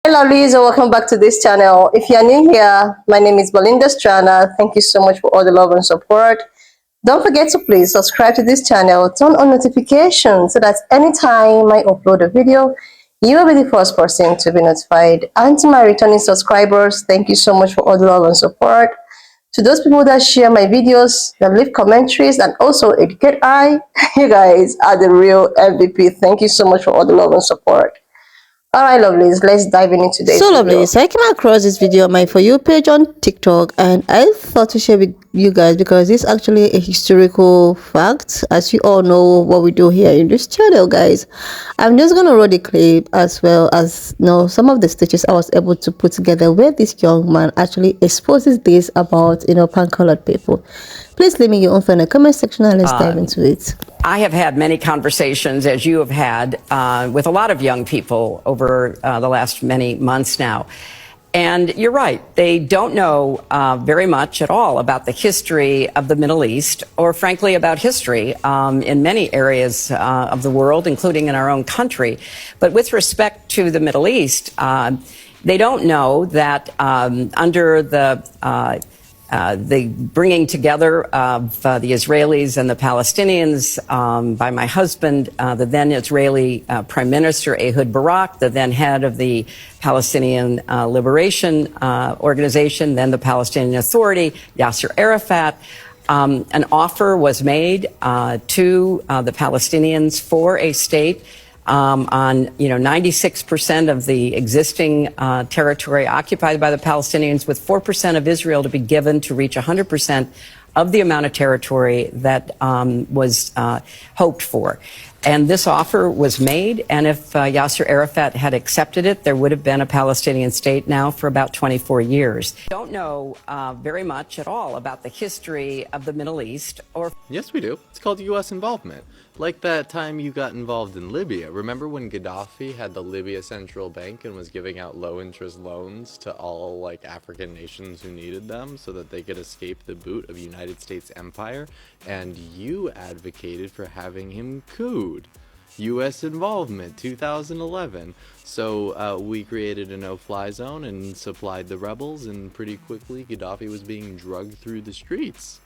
Hello, Lisa. Welcome back to this channel. If you're new here, my name is Belinda Strana. Thank you so much for all the love and support. Don't forget to please subscribe to this channel, turn on notifications so that anytime I upload a video, you will be the first person to be notified. And to my returning subscribers, thank you so much for all the love and support. To those people that share my videos, that leave commentaries, and also educate you guys are the real MVP. Thank you so much for all the love and support. All right, lovelies, let's dive into today's So video. lovely. So I came across this video on my For You page on TikTok, and I thought to share with you guys because it's actually a historical fact. As you all know what we do here in this channel, guys. I'm just gonna roll the clip as well as some of the stitches I was able to put together where this young man actually exposes this about pan-colored people. Please leave me your own in the comment section and let's dive into it. I have had many conversations, as you have had, with a lot of young people over the last many months now. And you're right, they don't know very much at all about the history of the Middle East, or frankly about history in many areas of the world, including in our own country. But with respect to the Middle East, they don't know that under the bringing together of the Israelis and the Palestinians by my husband, the then Israeli Prime Minister Ehud Barak, the then head of the Palestinian Liberation Organization, then the Palestinian Authority, Yasser Arafat. An offer was made to the Palestinians for a state on 96% of the existing territory occupied by the Palestinians, with 4% of Israel to be given to reach 100% of the amount of territory that was hoped for. And this offer was made, and if Yasser Arafat had accepted it, there would have been a Palestinian state now for about 24 years. Don't know very much at all about the history of the Middle East. Yes, we do. It's called U.S. involvement. Like that time you got involved in Libya. Remember when Gaddafi had the Libya Central Bank and was giving out low-interest loans to all, African nations who needed them so that they could escape the boot of United States empire? And you advocated for having him cooed. U.S. involvement, 2011. So we created a no-fly zone and supplied the rebels, and pretty quickly Gaddafi was being drugged through the streets.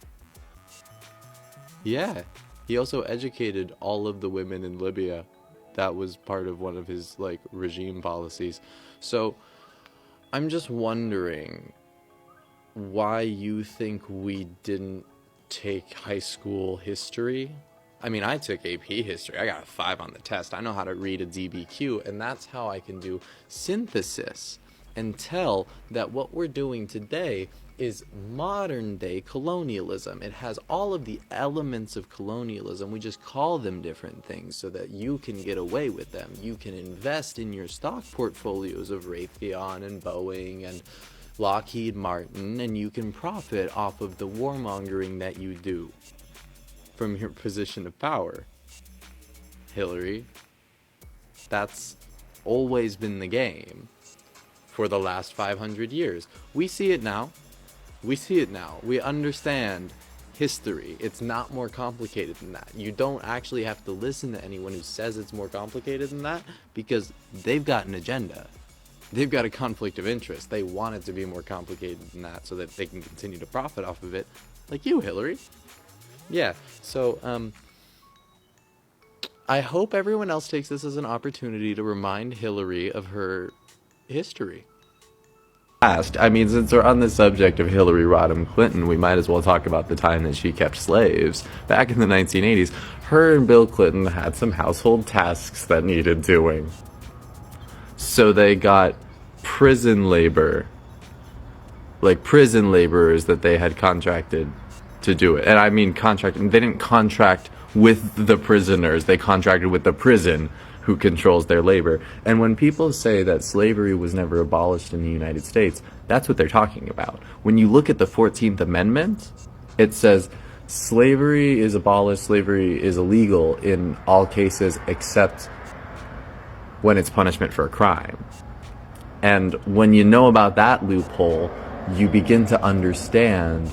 Yeah. He also educated all of the women in Libya. That was part of one of his, regime policies. So, I'm just wondering why you think we didn't take high school history. I mean, I took AP history. I got a 5 on the test. I know how to read a DBQ, and that's how I can do synthesis and tell that what we're doing today is modern day colonialism. It has all of the elements of colonialism. We just call them different things so that you can get away with them. You can invest in your stock portfolios of Raytheon and Boeing and Lockheed Martin, and you can profit off of the warmongering that you do from your position of power. Hillary, that's always been the game for the last 500 years. We see it now. We see it now. We understand history. It's not more complicated than that. You don't actually have to listen to anyone who says it's more complicated than that, because they've got an agenda. They've got a conflict of interest. They want it to be more complicated than that so that they can continue to profit off of it, like you, Hillary. Yeah, so I hope everyone else takes this as an opportunity to remind Hillary of her history. I mean, since we're on the subject of Hillary Rodham Clinton, we might as well talk about the time that she kept slaves. Back in the 1980s, her and Bill Clinton had some household tasks that needed doing. So they got prison labor, prison laborers that they had contracted to do it. And I mean contracted, they didn't contract with the prisoners, they contracted with the prison who controls their labor. And when people say that slavery was never abolished in the United States, that's what they're talking about. When you look at the 14th Amendment, it says slavery is abolished, slavery is illegal in all cases except when it's punishment for a crime. And when you know about that loophole, you begin to understand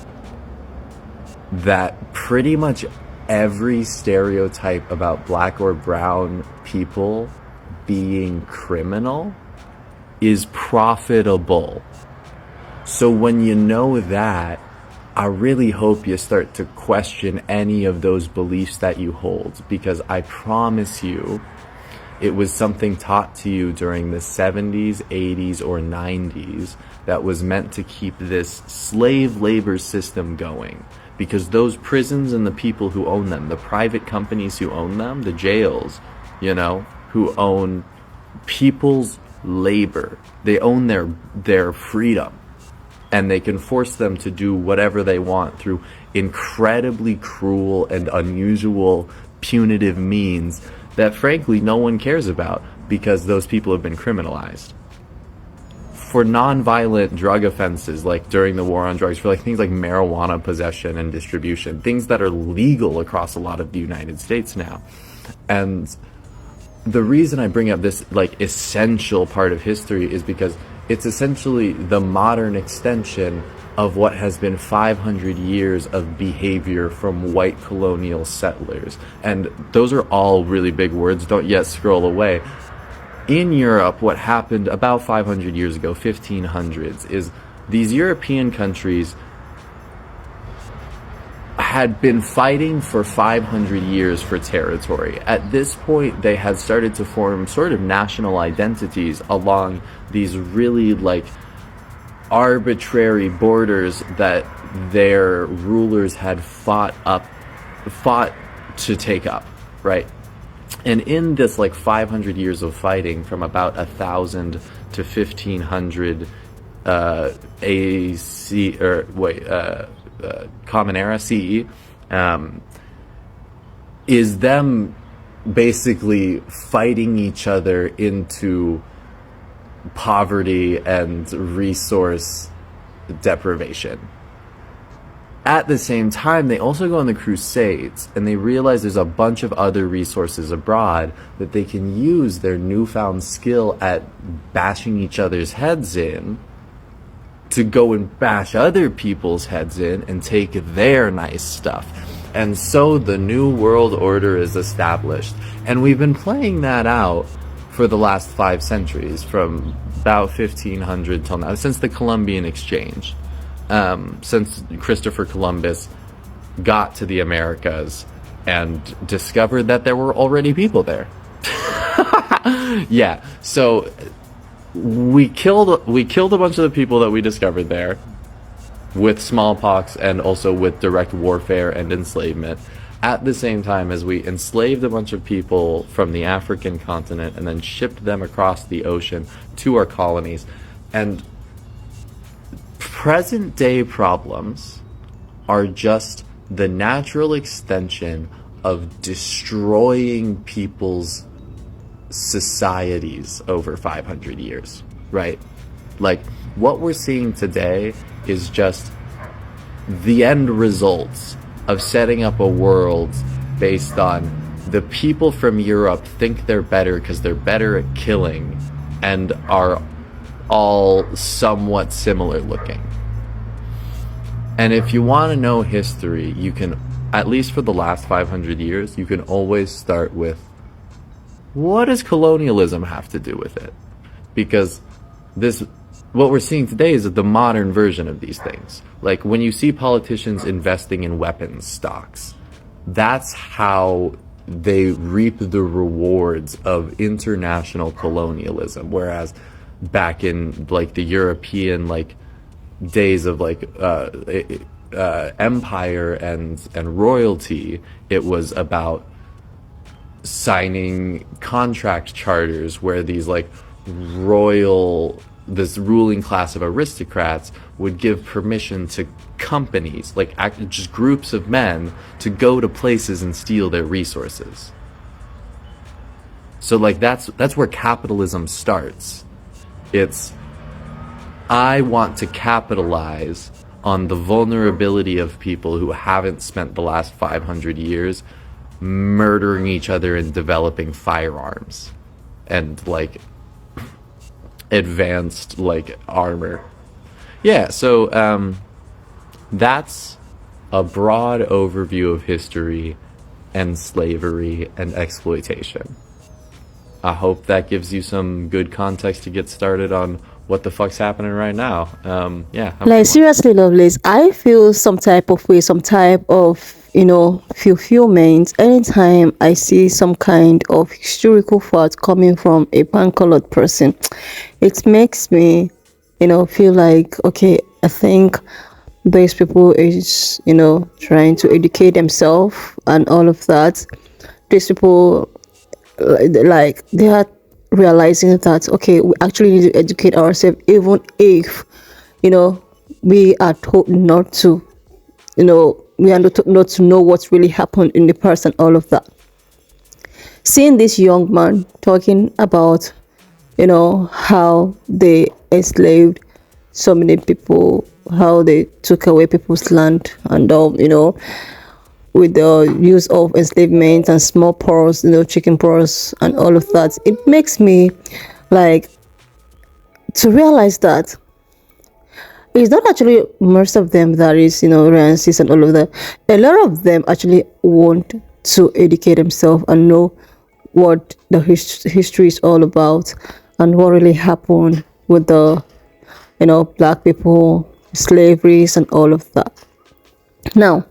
that pretty much every stereotype about black or brown people being criminal is profitable. So when you know that, I really hope you start to question any of those beliefs that you hold, because I promise you, it was something taught to you during the 70s, 80s, or 90s that was meant to keep this slave labor system going. Because those prisons and the people who own them, the private companies who own them, the jails, who own people's labor, they own their freedom. And they can force them to do whatever they want through incredibly cruel and unusual punitive means that frankly no one cares about, because those people have been criminalized. For non-violent drug offenses, like during the war on drugs, for like things like marijuana possession and distribution, things that are legal across a lot of the United States now. And the reason I bring up this like essential part of history is because it's essentially the modern extension of what has been 500 years of behavior from white colonial settlers. And those are all really big words, don't yet scroll away. In Europe, what happened about 500 years ago, 1500s, is these European countries had been fighting for 500 years for territory. At this point, they had started to form sort of national identities along these really like arbitrary borders that their rulers had fought to take up, right? And in this like 500 years of fighting, from about 1000 to 1500 AC or Common Era CE, is them basically fighting each other into poverty and resource deprivation. At the same time, they also go on the Crusades, and they realize there's a bunch of other resources abroad that they can use their newfound skill at bashing each other's heads in to go and bash other people's heads in and take their nice stuff. And so the New World Order is established. And we've been playing that out for the last 5 centuries, from about 1500 till now, since the Columbian Exchange. Since Christopher Columbus got to the Americas and discovered that there were already people there. Yeah, so we killed a bunch of the people that we discovered there with smallpox and also with direct warfare and enslavement, at the same time as we enslaved a bunch of people from the African continent and then shipped them across the ocean to our colonies. And present day problems are just the natural extension of destroying people's societies over 500 years, right? Like, what we're seeing today is just the end results of setting up a world based on the people from Europe think they're better because they're better at killing and are all somewhat similar looking. And if you want to know history, you can, at least for the last 500 years, you can always start with, what does colonialism have to do with it? Because what we're seeing today is the modern version of these things. Like when you see politicians investing in weapons stocks, that's how they reap the rewards of international colonialism. Whereas back in like the European like days of like empire and royalty, it was about signing contract charters where these like this ruling class of aristocrats would give permission to companies, like just groups of men, to go to places and steal their resources. So like that's where capitalism starts. It's, I want to capitalize on the vulnerability of people who haven't spent the last 500 years murdering each other and developing firearms and like advanced like armor. Yeah, so that's a broad overview of history and slavery and exploitation. I hope that gives you some good context to get started on what the fuck's happening right now. Yeah, have a good Like one. seriously, Lovelace, I feel some type of way, some type of fulfillment anytime I see some kind of historical fact coming from a pan-colored person. It makes me, feel like okay, I think these people is trying to educate themselves and all of that. These people like they are realizing that okay, we actually need to educate ourselves even if we are told not to, we are not to know what's really happened in the past and all of that. Seeing this young man talking about how they enslaved so many people, how they took away people's land and with the use of enslavement and small pox, chicken pox and all of that, it makes me like to realize that it's not actually most of them that is, racist and all of that. A lot of them actually want to educate themselves and know what the history is all about and what really happened with the, black people, slaveries and all of that. Now,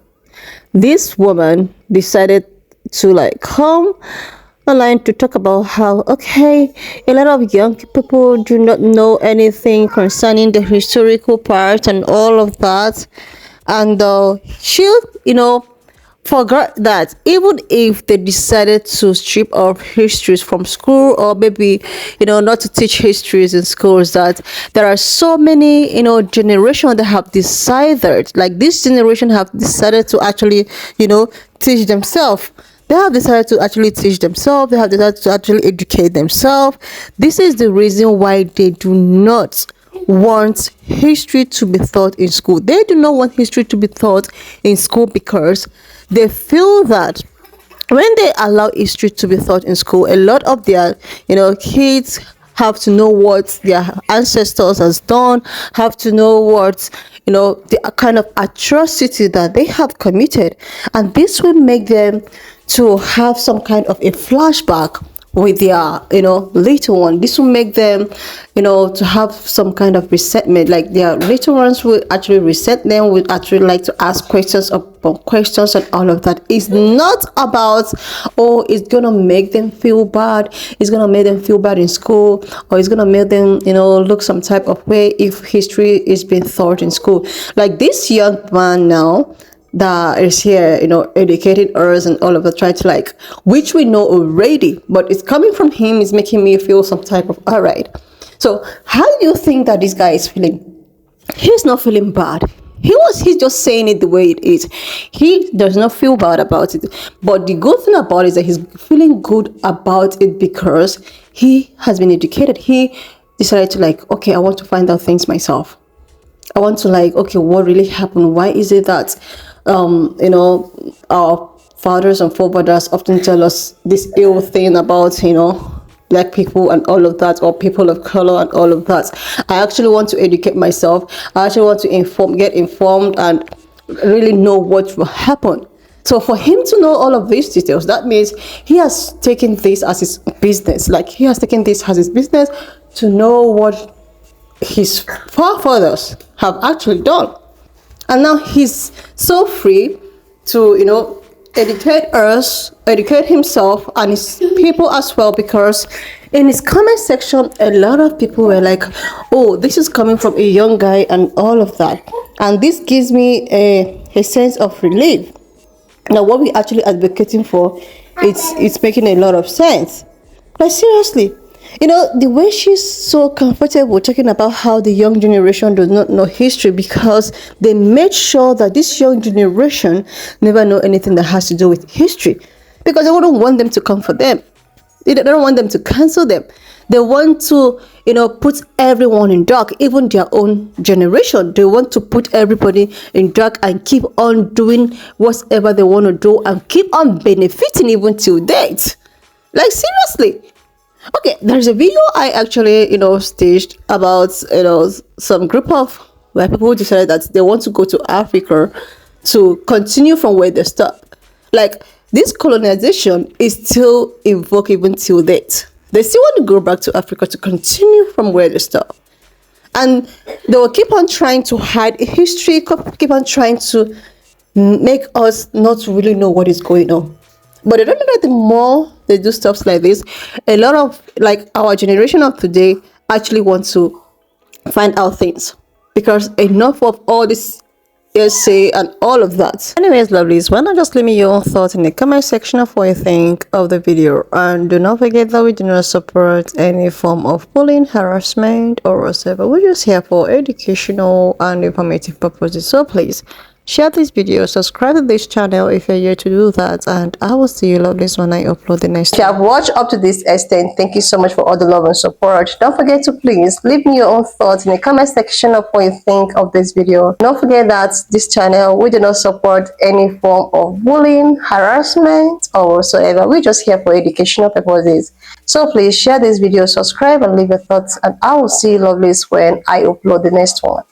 this woman decided to like come online to talk about how okay, a lot of young people do not know anything concerning the historical part and all of that, and she forgot that even if they decided to strip off histories from school, or maybe not to teach histories in schools, that there are so many generations that have decided, like this generation have decided to actually teach themselves. They have decided to actually teach themselves. They have decided to actually educate themselves. This is the reason why they do not want history to be taught in school. They do not want history to be taught in school because they feel that when they allow history to be taught in school, a lot of their kids have to know what their ancestors has done, have to know what the kind of atrocity that they have committed, and this will make them to have some kind of a flashback with their little one. This will make them to have some kind of resentment, like their little ones will actually resent them, will actually like to ask questions upon questions and all of that. It's not about oh, it's gonna make them feel bad, it's gonna make them feel bad in school, or it's gonna make them look some type of way if history is being taught in school. Like this young man now that is here, educating us and all of that, try to like, which we know already, but it's coming from him, is making me feel some type of all right. So how do you think that this guy is feeling? He's not feeling bad. He's just saying it the way it is. He does not feel bad about it. But the good thing about it is that he's feeling good about it because he has been educated. He decided to like, okay, I want to find out things myself. I want to like, okay, what really happened? Why is it that our fathers and forefathers often tell us this ill thing about black people and all of that, or people of color and all of that? I actually want to educate myself. I actually want to get informed and really know what will happen. So for him to know all of these details, that means he has taken this as his business. Like he has taken this as his business to know what his forefathers have actually done. And now he's so free to educate himself and his people as well, because in his comment section a lot of people were like, oh, this is coming from a young guy and all of that, and this gives me a sense of relief. Now what we actually advocating for, it's making a lot of sense. Like seriously, the way she's so comfortable talking about how the young generation does not know history because they made sure that this young generation never know anything that has to do with history, because they wouldn't want them to come for them. They don't want them to cancel them. They want to, put everyone in dark, even their own generation. They want to put everybody in dark and keep on doing whatever they want to do and keep on benefiting even till date. Like seriously. Okay, there's a video I actually, staged about, some group of white people who decided that they want to go to Africa to continue from where they stop. Like, this colonization is still invoked even till date. They still want to go back to Africa to continue from where they stopped. And they will keep on trying to hide history, keep on trying to make us not really know what is going on. But they don't know that the more they do stuff like this, a lot of like our generation of today actually want to find out things, because enough of all this essay and all of that. Anyways, lovelies, why not just leave me your own thoughts in the comment section of what you think of the video, and do not forget that we do not support any form of bullying, harassment or whatever. We're just here for educational and informative purposes, so please share this video, subscribe to this channel if you're here to do that, and I will see you lovelies when I upload the next If you have watched up to this extent, thank you so much for all the love and support. Don't forget to please leave me your own thoughts in the comment section of what you think of this video. Don't forget that this channel, we do not support any form of bullying, harassment or whatsoever. We're just here for educational purposes. So please share this video, subscribe and leave your thoughts, and I will see you lovelies when I upload the next one.